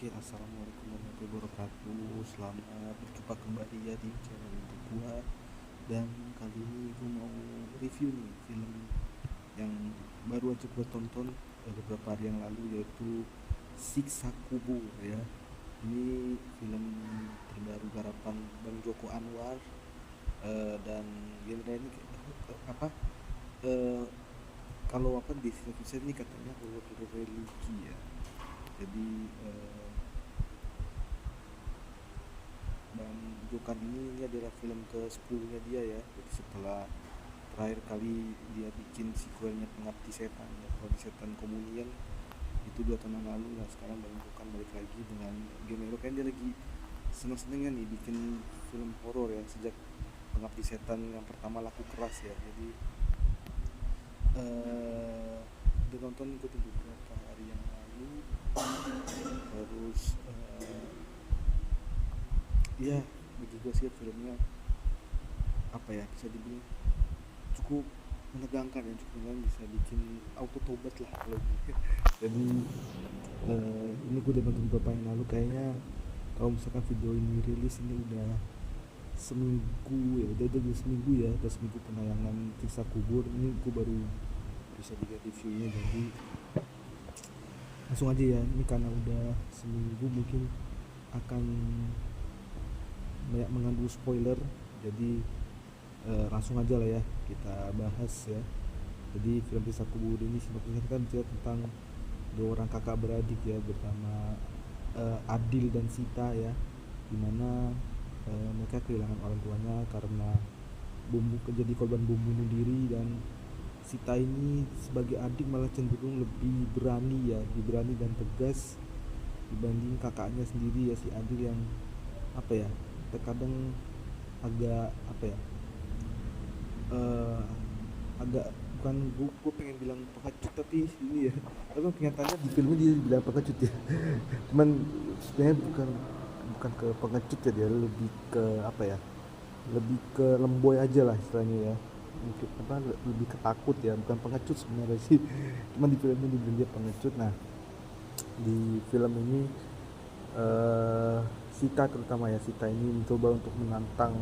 Oke, assalamualaikum warahmatullahi wabarakatuh. Selamat berjumpa kembali ya di channel YouTube gua. Dan kali ini gua mau review nih film yang baru aja gua tonton beberapa hari yang lalu, yaitu Siksa Kubur ya. Ini film terbaru garapan Bang Joko Anwar, dan genre ini apa? eh, Kalau apa di Indonesia ini katanya horor religi ya. Jadi dan Jokan ini adalah film ke-10-nya dia ya. Jadi setelah terakhir kali dia bikin sequelnya Pengabdi Setan ya, Pengabdi Setan Komunian itu 2 tahun yang lalu. Nah sekarang Bang Jokan balik lagi dengan genre, kan dia lagi seneng-senengnya nih bikin film horor ya sejak Pengabdi Setan yang pertama laku keras ya. Jadi udah nonton ikutin beberapa hari yang lalu. Terus ya bagi gue sih filmnya apa ya, bisa dibilang cukup menegangkan ya, cukup menegangkan, bisa bikin auto tobat lah kalau gitu. Jadi ini gue udah nonton beberapa yang lalu, kayaknya kalau misalkan video ini rilis ini udah seminggu ya, udah seminggu ya, udah seminggu penayangan Siksa Kubur. Ini gue baru bisa lihat reviewnya, jadi langsung aja ya. Ini karena udah seminggu mungkin akan banyak mengandung spoiler, jadi langsung aja lah ya kita bahas ya. Jadi film Siksa Kubur ini sinopsisnya kan cerita tentang 2 orang kakak beradik ya, bernama Adil dan Sita ya, dimana mereka kehilangan orang tuanya karena jadi korban bom bunuh diri. Dan Sita ini sebagai adik malah cenderung lebih berani ya, lebih berani dan tegas dibanding kakaknya sendiri ya, si Adil yang apa ya, terkadang agak apa ya, agak, bukan, gue pengen bilang pengecut tapi ini ya, tapi kenyataannya di filmnya dia bilang pengecut ya. Cuman sebenarnya bukan ke pengecut ya, dia lebih ke apa ya, lebih ke lemboy aja lah istilahnya ya. Mungkin apa, lebih ketakut ya, bukan pengecut sebenarnya sih. Cuman di film ini dibilang dia pengecut. Nah di film ini Sita terutama ya, Sita ini mencoba untuk menantang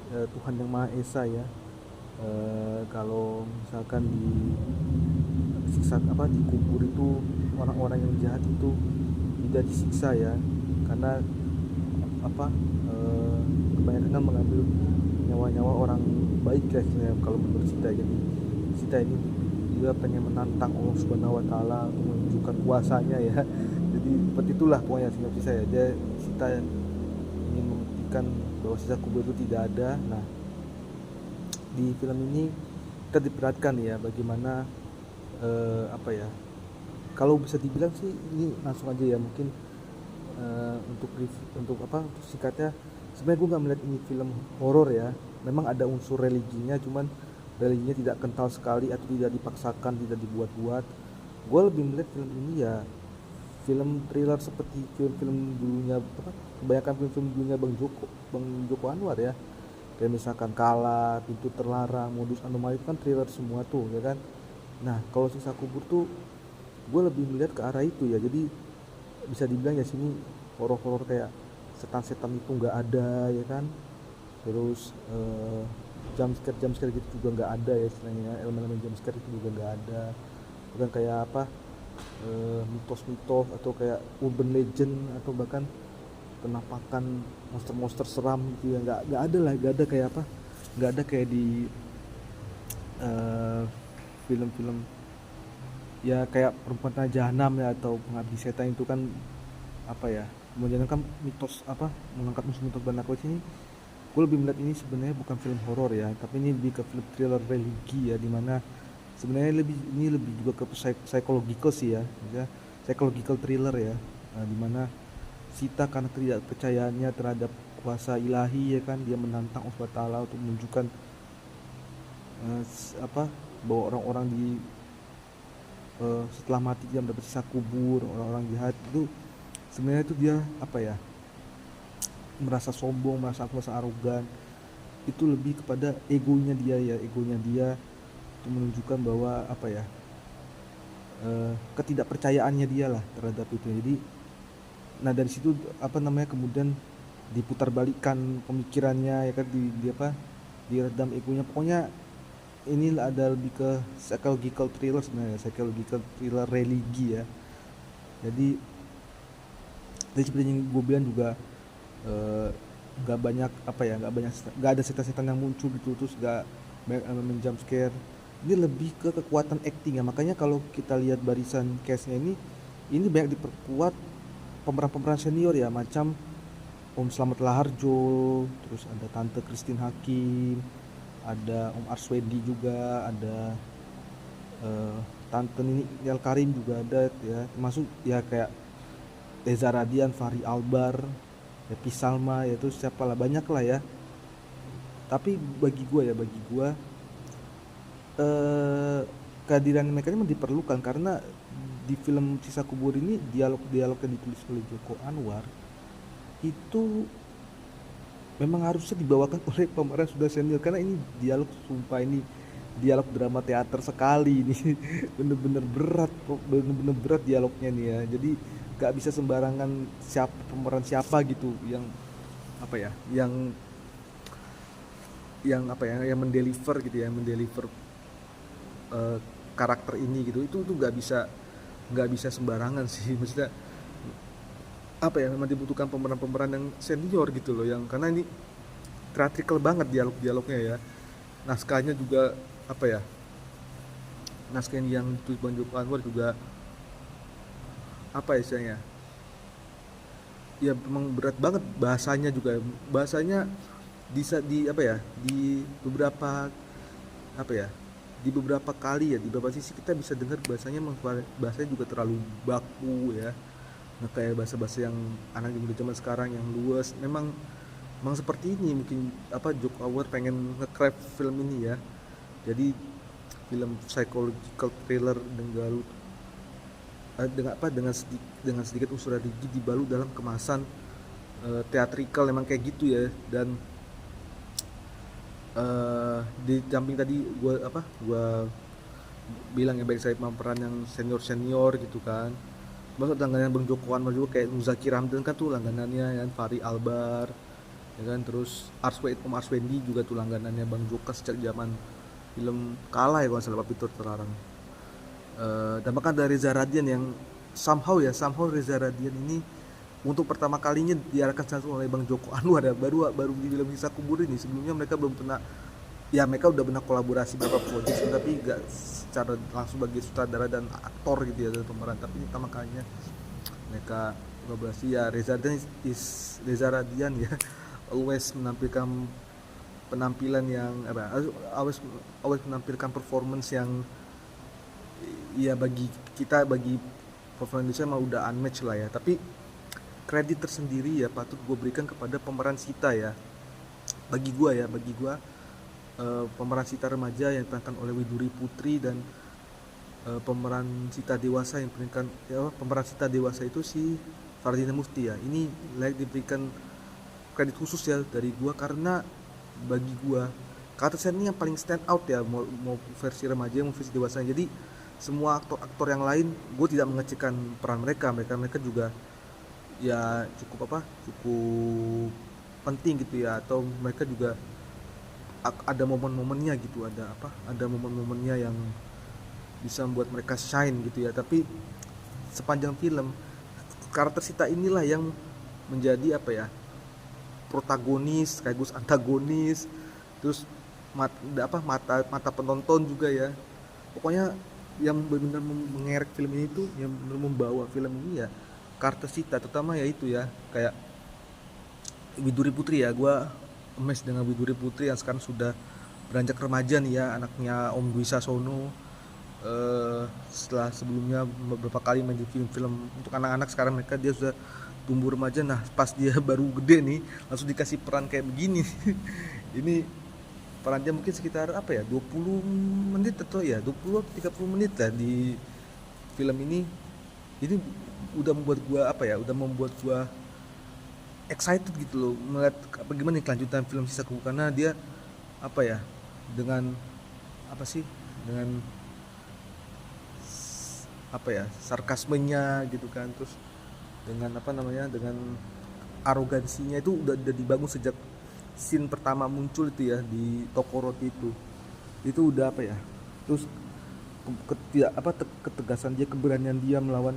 Tuhan yang Maha Esa ya. Kalau misalkan di siksa apa, dikubur itu orang-orang yang jahat itu tidak disiksa ya, karena apa, kebanyakan kan mengambil nyawa-nyawa orang baik ya kalau menurut Sita. Jadi Sita ini dia pengen menantang Allah Subhanahu Wa Taala untuk menunjukkan kuasanya ya. Jadi seperti itulah pokoknya sinopsis saya. Dia Sita ingin membuktikan bahwa siksa kubur itu tidak ada. Nah di film ini kita diperhatikan ya bagaimana apa ya, kalau bisa dibilang sih ini langsung aja ya mungkin, untuk apa, untuk singkatnya, sebenarnya gue nggak melihat ini film horor ya. Memang ada unsur religinya, cuman religinya tidak kental sekali atau tidak dipaksakan, tidak dibuat-buat. Gue lebih melihat film ini ya film thriller seperti film-film dulunya apa, kebanyakan film-film dulunya Bang Joko Anwar ya, kayak misalkan Kala, Pintu Terlarang, Modus Anomali, itu kan thriller semua tuh ya kan. Nah kalau Siksa Kubur tuh gue lebih melihat ke arah itu ya. Jadi bisa dibilang ya sini horor-horor kayak setan-setan itu nggak ada ya kan. Terus jumpscare gitu juga nggak ada ya istilahnya, elemen-elemen jumpscare itu juga nggak ada. Bukan kayak apa, mitos-mitos atau kayak urban legend atau bahkan penampakan monster-monster seram gitu ya, nggak ada lah, nggak ada kayak apa, nggak ada kayak di film-film ya kayak Perempuan Jahanam ya atau Pengabdi Setan. Itu kan apa ya, kemudian kan mitos apa, mengangkat musuh-musuh narkoba. Ini gue lebih melihat ini sebenarnya bukan film horor ya, tapi ini lebih ke film thriller religi ya, dimana sebenarnya ini lebih juga ke psychological sih ya, psychological thriller ya. Dimana Sita karena tidak percayaannya terhadap kuasa ilahi ya kan, dia menantang Allah Taala untuk menunjukkan apa, bahwa orang-orang di setelah mati dia mendapat sisa kubur, orang-orang jahat itu sebenarnya itu dia apa ya, merasa sombong, merasa arogan. Itu lebih kepada egonya dia ya, egonya dia untuk menunjukkan bahwa apa ya, ketidakpercayaannya dia lah terhadap itu. Jadi nah dari situ apa namanya kemudian diputarbalikkan pemikirannya ya kan, di apa, diredam egonya. Pokoknya ini ada lebih ke psychological thriller sebenarnya, psychological thriller religi ya. Jadi seperti yang gue bilang juga, eh, nggak banyak apa ya, nggak ada setan-setan yang muncul gitu, terus nggak banyak elemen jump scare. Ini lebih ke kekuatan acting ya, makanya kalau kita lihat barisan cast-nya ini banyak diperkuat pemeran-pemeran senior ya, macam Om Slamet Laharjo, terus ada Tante Christine Hakim, ada Om Arswedi juga, ada eh, Tante Nini Nial Karim juga ada ya, termasuk ya kayak Reza Radian, Fahri Albar, Happy Salma, ya itu siapa lah, banyak lah ya. Tapi bagi gue eh, kehadiran mereka ini diperlukan karena di film Sisa Kubur ini dialog-dialog yang ditulis oleh Joko Anwar itu memang harusnya dibawakan oleh pemeran sudah senior, karena ini dialog, sumpah ini dialog drama teater sekali ini. Bener-bener berat kok, bener-bener berat dialognya nih ya. Jadi gak bisa sembarangan siapa pemeran siapa gitu yang apa ya, yang apa ya, yang mendeliver gitu ya, mendeliver eh, karakter ini gitu. Itu tuh nggak bisa sembarangan sih. Maksudnya apa ya, memang dibutuhkan pemeran-pemeran yang senior gitu loh, yang karena ini theatrical banget dialog-dialognya ya. Naskahnya juga apa ya, naskah yang ditulis Bang Joko Anwar juga apa ya istilahnya, ya memang berat banget bahasanya juga. Bahasanya di apa ya, di beberapa apa ya, di beberapa kali ya, di beberapa sisi kita bisa dengar bahasanya memang bahasanya juga terlalu baku ya. Nah, kayak bahasa-bahasa yang anak muda zaman sekarang yang luas. Memang seperti ini mungkin apa Joko Anwar pengen nge-craft film ini ya. Jadi film psychological thriller dengan sedikit unsur religi dibalut dalam kemasan teatrikal, memang kayak gitu ya. Dan di samping tadi gue bilang ya, baik saya pemeran yang senior gitu kan, masuk langganan Bang Joko Anwar juga kayak Muzaki Ramdan kan tuh langganannya kan, Fahri Albar ya kan, terus Om Arswendi juga tuh langganannya Bang Joko sejak zaman film Kalah ya kalau salah, Papitur Terlarang. Dan bahkan dari Reza Radian yang somehow Reza Radian ini untuk pertama kalinya diarahkan langsung oleh Bang Joko Anwar ya, baru di film Sisa Kubur ini. Sebelumnya mereka belum pernah, ya mereka udah pernah kolaborasi beberapa project tapi gak secara langsung sebagai sutradara dan aktor gitu ya, dan pemeran. Tapi ini pertama kalinya mereka kolaborasi ya. Reza Radian ya always menampilkan penampilan yang always menampilkan performance yang ya bagi performance Indonesia mah udah unmatched lah ya. Tapi kredit tersendiri ya patut gue berikan kepada pemeran Sita ya. Bagi gue pemeran Sita remaja yang diperankan oleh Widuri Putri, dan pemeran Sita dewasa yang diperankan ya, pemeran Sita dewasa itu si Fardina Mufti ya. Ini layak diberikan kredit khusus ya dari gue, karena bagi gue karakter ini yang paling stand out ya, mau versi remaja mau versi dewasa. Jadi semua aktor-aktor yang lain gue tidak mengecilkan peran mereka juga ya cukup penting gitu ya, atau mereka juga ada momen-momennya gitu, ada momen-momennya yang bisa membuat mereka shine gitu ya. Tapi sepanjang film karakter Sita inilah yang menjadi apa ya, protagonis sekaligus antagonis, terus mata penonton juga ya. Pokoknya yang benar-benar mengerek film ini tuh, yang benar membawa film ini ya karakter Sita, terutama ya itu ya, kayak Widuri Putri ya. Gue emes dengan Widuri Putri yang sekarang sudah beranjak remaja nih ya, anaknya Om Dwi Sasono. Setelah sebelumnya beberapa kali main di film-film untuk anak-anak, sekarang dia sudah tumbuh remaja. Nah pas dia baru gede nih langsung dikasih peran kayak begini. Ini perannya mungkin sekitar apa ya, 20 menit atau ya 20-30 menit lah di film ini. Ini udah membuat gua excited gitu loh melihat bagaimana kelanjutan film Sisa Kubur, karena dia apa ya, dengan apa sih, dengan apa ya, sarkasmenya gitu kan, terus dengan apa namanya, dengan arogansinya itu udah dibangun sejak scene pertama muncul itu ya di toko roti itu udah apa ya, terus ketegasan dia, keberanian dia melawan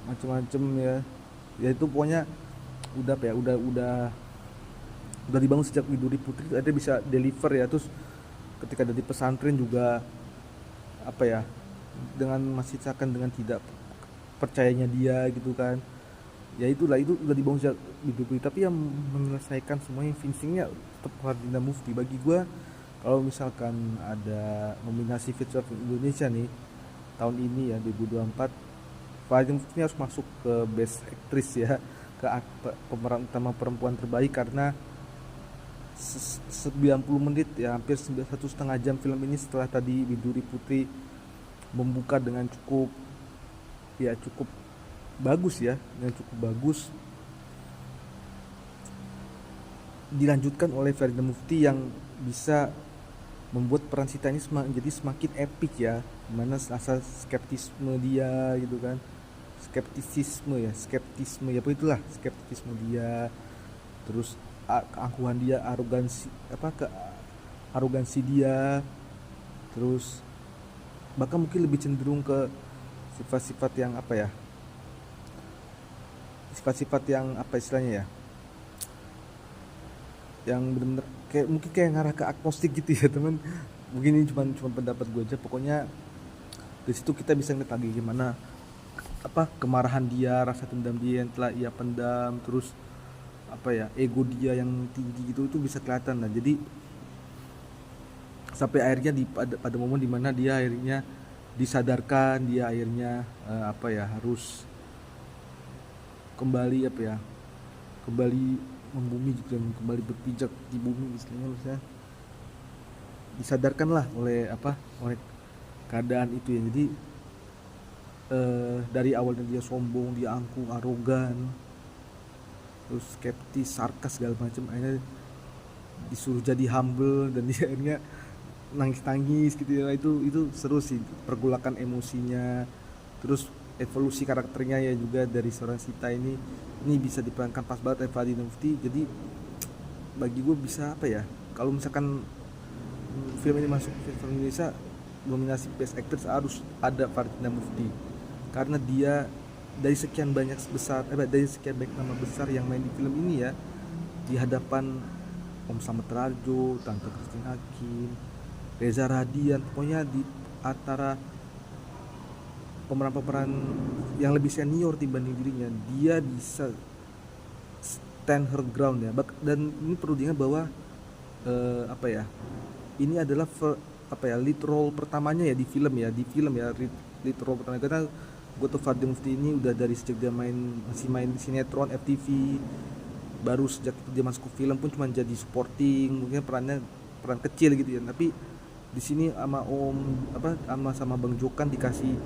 macam-macam ya, ya itu pokoknya udah apa ya, udah dibangun sejak Widuri Putri ada bisa deliver ya. Terus ketika ada di pesantren juga apa ya, dengan masih seakan dengan tidak percayanya dia gitu kan, ya itulah, itu udah dibangun sejak Widuri Putri. Tapi yang menyelesaikan semuanya finishingnya tetap Fardina Mufti bagi gue. Kalau misalkan ada nominasi feature film Indonesia nih tahun ini ya 2024, Fardina Mufti harus masuk ke Best Actress ya, ke pemeran utama perempuan terbaik, karena 90 menit ya, hampir 1,5 jam film ini setelah tadi Widuri Putri membuka dengan cukup bagus ya, dengan cukup bagus, dilanjutkan oleh Fardina Mufti yang bisa membuat peran Sita ini menjadi semakin epic ya, dimana rasa skeptisme dia gitu kan, skeptisisme ya apa itulah, skeptisisme dia, terus keangkuhan dia, arogansi dia, terus bahkan mungkin lebih cenderung ke sifat-sifat yang apa ya, sifat-sifat yang apa istilahnya ya, yang benar-benar kayak mungkin kayak ngarah ke agnostik gitu ya teman. Mungkin ini cuma pendapat gue aja. Pokoknya di situ kita bisa ngeliat lagi gimana apa kemarahan dia, rasa dendam dia yang telah ia pendam, terus apa ya, ego dia yang tinggi gitu, itu bisa kelihatan. Nah jadi sampai akhirnya pada momen dimana dia akhirnya disadarkan, dia akhirnya apa ya, harus kembali apa ya, kembali membumi gitu, dan kembali berpijak di bumi istilahnya, misalnya disadarkan lah oleh keadaan itu ya. Jadi dari awalnya dia sombong, dia angkuh, arogan, terus skeptis, sarkas segala macam, akhirnya disuruh jadi humble, dan dia akhirnya nangis gitu ya. Itu seru sih pergolakan emosinya, terus evolusi karakternya ya juga dari seorang Sita ini bisa diperankan pas banget oleh Fardina Mufti. Jadi bagi gue bisa apa ya, kalau misalkan film ini masuk film Indonesia nominasi Best Actress harus ada Fardina Mufti, karena dia dari sekian banyak nama besar yang main di film ini ya, di hadapan Om Slamet Radjo, Tante Christine Hakim, Reza Radian, pokoknya di antara pemeran-pemeran yang lebih senior dibanding dirinya, dia bisa stand her ground ya. Dan ini perlu diingat bahwa apa ya, ini adalah lead role pertamanya ya di film ya, lead role pertama. Karena gue tuh Fardina Mufti ini udah dari sejak dia masih main sinetron FTV, baru sejak itu dia masuk ke film pun cuma jadi supporting, mungkin peran kecil gitu ya. Tapi di sini sama Bang Jokan dikasih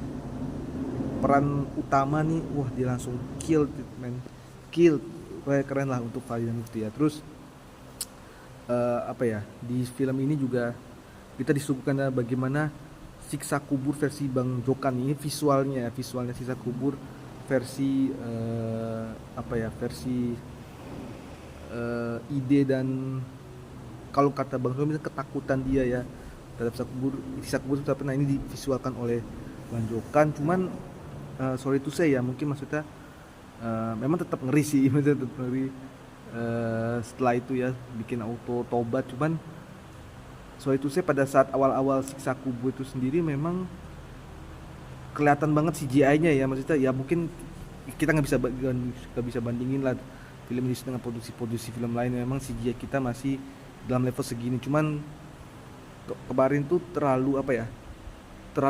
peran utama nih, wah dia langsung kill keren lah untuk Fardina Mufti ya. Terus apa ya, di film ini juga kita disuguhkan bagaimana siksa kubur versi Bang Jokan ini, visualnya siksa kubur versi versi ide, dan kalau kata Bang Jokan ketakutan dia ya terhadap siksa kubur itu. Nah ini divisualkan oleh Bang Jokan, cuman sorry to say ya, mungkin maksudnya memang tetap ngeri sih tetap ngeri setelah itu ya, bikin auto tobat. Cuman sorry to say, pada saat awal-awal siksa kubur itu sendiri memang kelihatan banget CGI-nya ya, maksudnya ya mungkin kita nggak bisa bandingin lah film ini dengan produksi film lain. Memang CGI kita masih dalam level segini, cuman kemarin tuh terlalu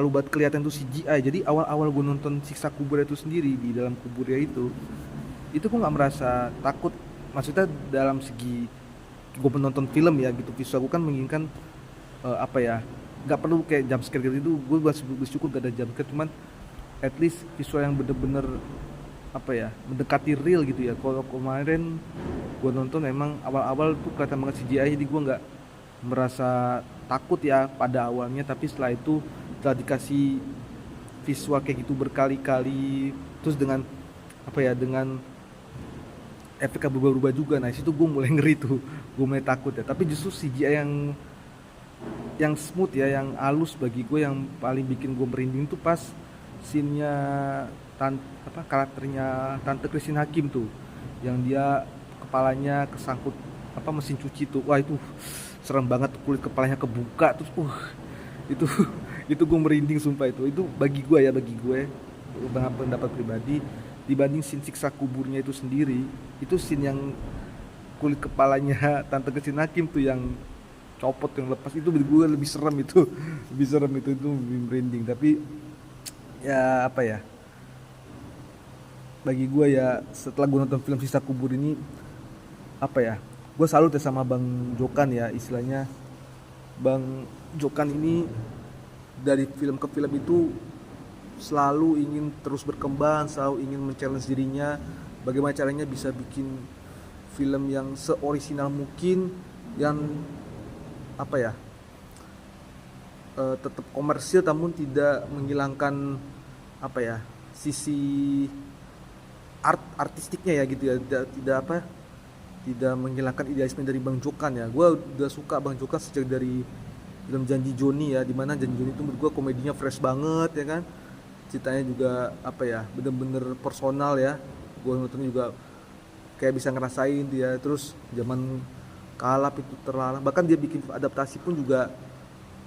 banget kelihatan tuh CGI. Jadi awal-awal gue nonton siksa kubur itu sendiri, di dalam kuburnya itu gue nggak merasa takut. Maksudnya dalam segi gue menonton film ya gitu, visual gue kan menginginkan nggak perlu kayak jump scare gitu. Gue bersyukur gak ada jump scare, cuman at least visual yang bener-bener mendekati real gitu ya. Kalau kemarin gue nonton memang awal-awal tuh kelihatan banget CGI, jadi gue nggak merasa takut ya pada awalnya. Tapi setelah itu, setelah dikasih visual kayak gitu berkali-kali, terus dengan apa ya, dengan efeknya berubah-ubah juga. Nah situ gue mulai ngeri tuh, gue mulai takut ya. Tapi justru CGI yang smooth ya, yang halus bagi gue, yang paling bikin gue merinding tuh pas scene-nya karakternya Tante Christine Hakim tuh, yang dia kepalanya kesangkut mesin cuci tuh. Wah itu serem banget, kulit kepalanya kebuka terus itu itu gue merinding sumpah. Itu bagi gue ya, bagi gue dengan pendapat pribadi, dibanding scene siksa kuburnya itu sendiri, itu scene yang kulit kepalanya Tante Christine Hakim tuh yang copot, yang lepas, itu bagi gue lebih serem itu lebih serem itu lebih merinding. Tapi ya apa ya, bagi gue ya setelah gue nonton film Sisa Kubur ini, apa ya, gue salut ya sama Bang Jokan ya, istilahnya Bang Jokan ini dari film ke film itu selalu ingin terus berkembang, selalu ingin men-challenge dirinya bagaimana caranya bisa bikin film yang seorisinal mungkin, yang apa ya, tetap komersil namun tidak menghilangkan apa ya, sisi artistiknya ya gitu ya, tidak menghilangkan idealisme dari Bang Jokan ya. Gue udah suka Bang Jokan sejak dari film Janji Joni ya, dimana Janji Joni itu menurut gue komedinya fresh banget ya kan, ceritanya juga apa ya, bener-bener personal ya. Gue nonton juga kayak bisa ngerasain dia. Terus zaman Kalap itu terlarang, bahkan dia bikin adaptasi pun juga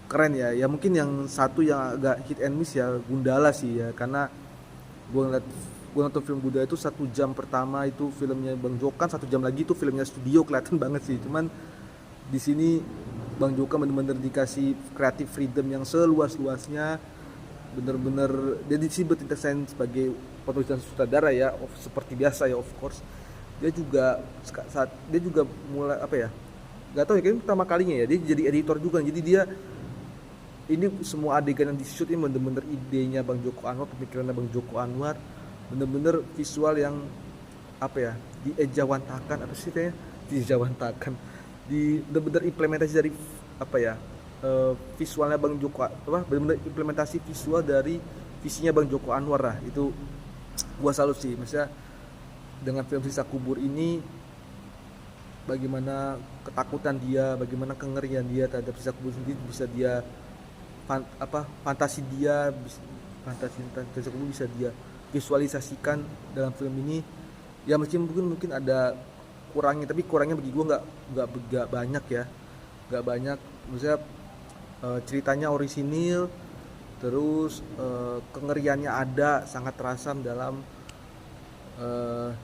keren ya. Ya mungkin yang satu yang agak hit and miss ya Gundala sih ya, karena gue nonton film Gundala itu 1 jam pertama itu filmnya Bang Jokan, 1 jam lagi itu filmnya studio, kelihatan banget sih. Cuman di sini Bang Jokan bener-bener dikasih creative freedom yang seluas-luasnya, bener-bener dia di sini bertindak sebagai penulis dan sutradara ya, seperti biasa ya, of course. Dia juga mulai apa ya, nggak tahu ya, kayaknya pertama kalinya ya dia jadi editor juga. Jadi dia ini semua adegan yang di shoot ini bener-bener idenya Bang Joko Anwar, pemikirannya Bang Joko Anwar, bener-bener visual yang apa ya, diejawantakan, apa sih kayaknya diejawantakan, bener-bener implementasi dari apa ya, visualnya Bang Joko, bener-bener implementasi visual dari visinya Bang Joko Anwar lah. Itu gua salut sih, maksudnya dengan film Sisa Kubur ini, bagaimana ketakutan dia, bagaimana kengerian dia terhadap Sisa Kubur sendiri bisa dia fantasi Sisa Kubur bisa dia visualisasikan dalam film ini. Ya mungkin ada kurangnya, tapi kurangnya bagi gue nggak banyak ya, nggak banyak. Maksudnya ceritanya orisinil, terus kengeriannya ada, sangat terasa dalam,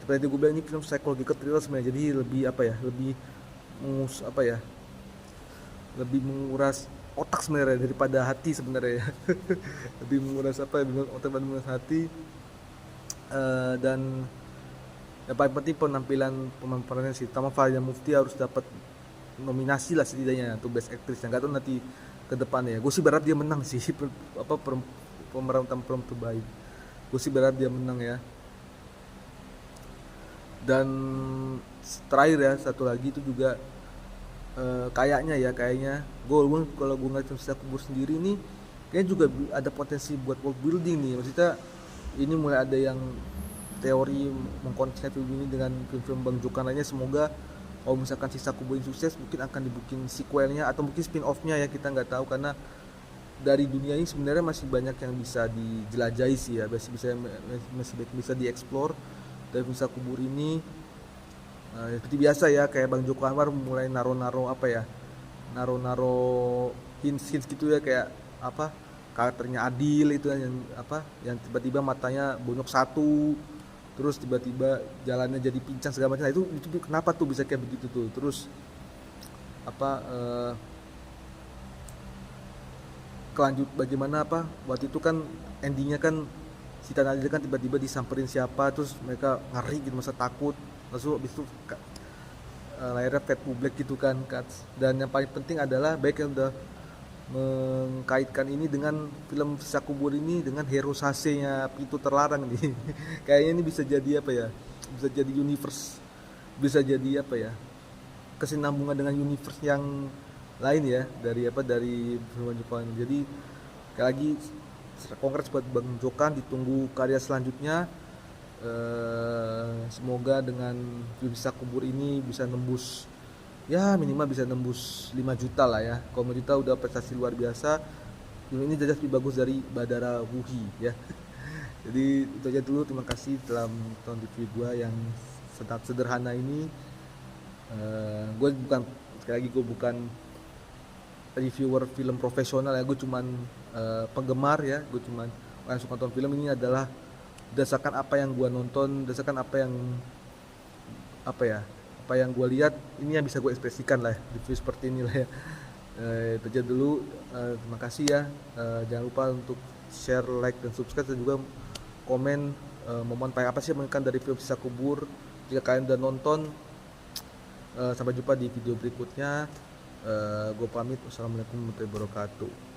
seperti gue bilang, ini film psychological thriller sebenarnya. Jadi lebih apa ya, lebih menguras otak sebenarnya daripada hati sebenarnya ya. Lebih menguras otak daripada menguras hati. Dan yang paling penting penampilannya sih, Tama Farida Mufti harus dapat nominasi lah setidaknya untuk Best Actress. Yang gak tahu nanti ke depannya ya, gue sih berharap dia menang sih pemeran utama perempuan terbaik. Gue sih berharap dia menang ya. Dan terakhir ya, satu lagi itu juga kayaknya kalau gue ngeliat Sisa Kubur sendiri nih, kayaknya juga ada potensi buat world building nih. Maksudnya ini mulai ada yang teori mengkonsep film ini dengan film-film Bang Jokan lainnya. Semoga kalau misalkan Sisa Kubur ini sukses, mungkin akan dibikin sequelnya atau mungkin spin offnya ya, kita nggak tahu. Karena dari dunia ini sebenarnya masih banyak yang bisa dijelajahi sih ya, masih bisa dieksplor dari Sisa Kubur ini. Seperti biasa ya, kayak Bang Joko Anwar mulai naro hints gitu ya, kayak apa, karakternya Adil itu yang tiba-tiba matanya bonyok satu, terus tiba-tiba jalannya jadi pincang segala macam. Nah, itu kenapa tuh bisa kayak begitu tuh. Terus bagaimana waktu itu kan endingnya kan si Tanah Adil kan tiba-tiba disamperin siapa, terus mereka ngeri gitu, masa takut, lalu habis itu lahirnya Fate Public gitu kan. Dan yang paling penting adalah baik yang udah mengkaitkan ini dengan film Sisa Kubur ini dengan hero Sase-nya Pintu Terlarang nih. Kayaknya ini bisa jadi bisa jadi universe, bisa jadi kesinambungan dengan universe yang lain ya, dari film Jepang. Jadi kayak lagi Kongres buat Bang Jokan, ditunggu karya selanjutnya. Semoga dengan Film Sisa Kubur ini bisa nembus, ya minimal bisa nembus 5 juta lah ya. Kalau 5 juta udah prestasi luar biasa. Film ini jelas lebih bagus dari Badara Wuhi ya. Jadi itu aja dulu, terima kasih telah menonton review gue yang sangat sederhana ini. Gue bukan, sekali lagi gue bukan reviewer film profesional ya, gue cuman penggemar ya, gue cuman orang yang suka nonton film. Ini adalah berdasarkan apa yang gue nonton, berdasarkan apa yang gue lihat, ini yang bisa gue ekspresikan lah, review seperti ini lah ya. Itu aja dulu, terima kasih ya. Jangan lupa untuk share, like, dan subscribe, dan juga komen momen apa sih yang mengenai dari Film Sisa Kubur. Jika kalian udah nonton, sampai jumpa di video berikutnya. Gue pamit. Wassalamualaikum warahmatullahi wabarakatuh.